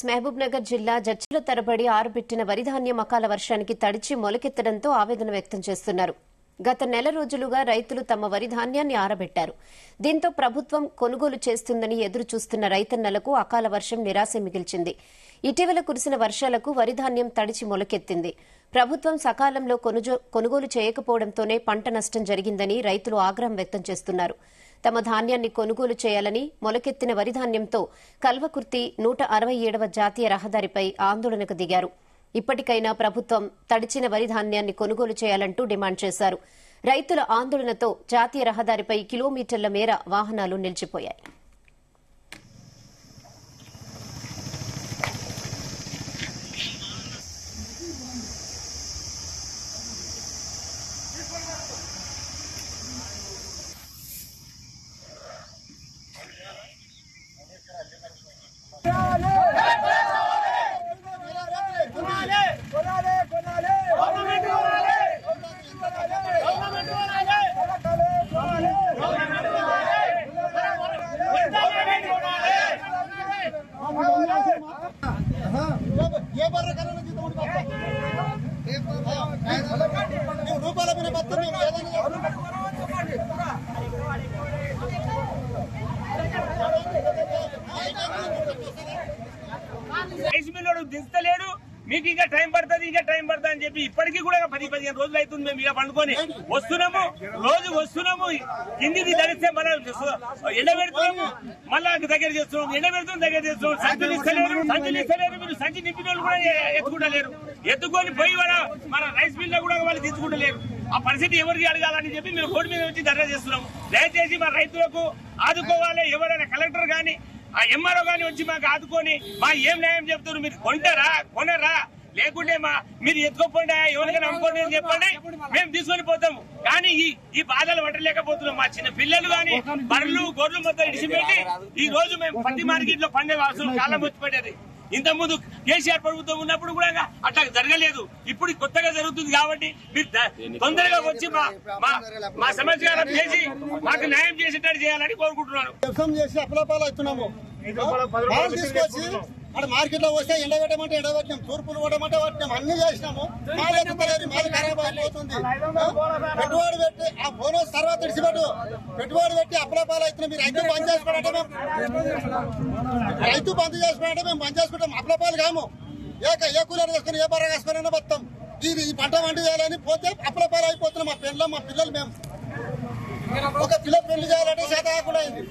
మహబూబ్ నగర్ జిల్లా జడ్చిల తరబడి ఆరుబెట్టిన వరిధాన్యం అకాల వర్షానికి తడిచి మొలకెత్తడంతో ఆవేదన వ్యక్తం చేస్తున్నారు. గత నెల రోజులుగా రైతులు తమ వరిధాన్యాన్ని ఆరబెట్టారు. దీంతో ప్రభుత్వం కొనుగోలు చేస్తుందని ఎదురు చూస్తున్న రైతన్నలకు అకాల వర్షం నిరాశ మిగిల్చింది. ఇటీవల కురిసిన వర్షాలకు వరిధాన్యం తడిచి మొలకెత్తింది. ప్రభుత్వం సకాలంలో కొనుగోలు చేయకపోవడంతోనే పంట నష్టం జరిగిందని రైతులు ఆగ్రహం వ్యక్తం చేస్తున్నారు. తమ ధాన్యాన్ని కొనుగోలు చేయాలని మొలకెత్తిన వరిధాన్యంతో కల్వకుర్తి 167వ జాతీయ రహదారిపై ఆందోళనకు దిగారు. ఇప్పటికైనా ప్రభుత్వం తడిచిన వరిధాన్యాన్ని కొనుగోలు చేయాలంటూ డిమాండ్ చేశారు. రైతుల ఆందోళనతో జాతీయ రహదారిపై కిలోమీటర్ల మేర వాహనాలు నిలిచిపోయాయి. రైస్ మిల్లు దించలేడు, మీకు ఇంకా టైం పడుతుంది అని చెప్పి ఇప్పటికీ కూడా 10-15 రోజులు అవుతుంది. మేము ఇక పండుకొని వస్తున్నాము, రోజు వస్తున్నాము, కిందిది ధరిస్తే మనం ఎండబెడుతున్నాము, మళ్ళా దగ్గర చేస్తున్నాము, ఎండబెడుతున్నాం, దగ్గర చేస్తున్నాం. సంచులు ఇస్తలేరు, మీరు సంచి నింపిన వాళ్ళు కూడా ఎత్తుకుంటలేరు. ఎత్తుకొని పోయి మన రైస్ మిల్ కూడా వాళ్ళు దించుకుంటలేరు. ఆ పరిస్థితి ఎవరికి అడగాలని చెప్పి మేము కోర్టు మీద వచ్చి ధర్నా చేస్తున్నాము. దయచేసి మా రైతులకు ఆదుకోవాలి. ఎవరైనా కలెక్టర్ గాని ఆ ఎంఆర్ఓ గాని వచ్చి మాకు ఆదుకొని మా ఏం న్యాయం చెప్తారు. మీరు కొనరా లేకుంటే మీరు ఎత్తుకోపోండి, ఎవరికైనా అమ్ముకోండి అని చెప్పండి, మేము తీసుకొని పోతాము. కానీ ఈ బాధలు పట్టలేకపోతున్నాం. మా చిన్న పిల్లలు గాని బర్రెలు గొర్రెలు మొత్తం ఇడిచిపెట్టి ఈ రోజు మేము పత్తి మార్కెట్ లో పండే వాసులు కాలం వచ్చి పడేది. ఇంతకుముందు కేసీఆర్ ప్రభుత్వం ఉన్నప్పుడు కూడా అట్లా జరగలేదు. ఇప్పుడు కొత్తగా జరుగుతుంది కాబట్టి మీరు తొందరగా వచ్చి మా సమస్యలను చేసి మాకు న్యాయం చేసేటట్టు చేయాలని కోరుకుంటున్నాను. చేసి అప్లపాలు అవుతున్నాము. తీసుకొచ్చి అక్కడ మార్కెట్ లో వస్తే ఎండబెట్టమంటే ఎండబెట్టినాం, తూర్పులు కొట్టమంటే పట్టినాం, అన్ని చేసినాము. మాది ఖరాబ్ అయిపోతుంది. పెట్టుబడి పెట్టి ఆ బోనస్ తర్వాత పెట్టుబడి పెట్టి అప్లపాలు అవుతున్నాం. మీరు రైతు బంద్ చేసుకోవాలంటే మేము బంద్ చేసుకుంటాం. అప్లపాలు కాము. ఏ కూలర్ వేసుకుని ఏ బర్ర వేసుకుని బతాం. ఈ పంట వంట చేయాలని పోతే అప్లపాలు అయిపోతున్నాం. మా పిల్లలు మేము ఒక పిల్ల పెళ్లి చేయాలంటే శాతం కూడా అయింది.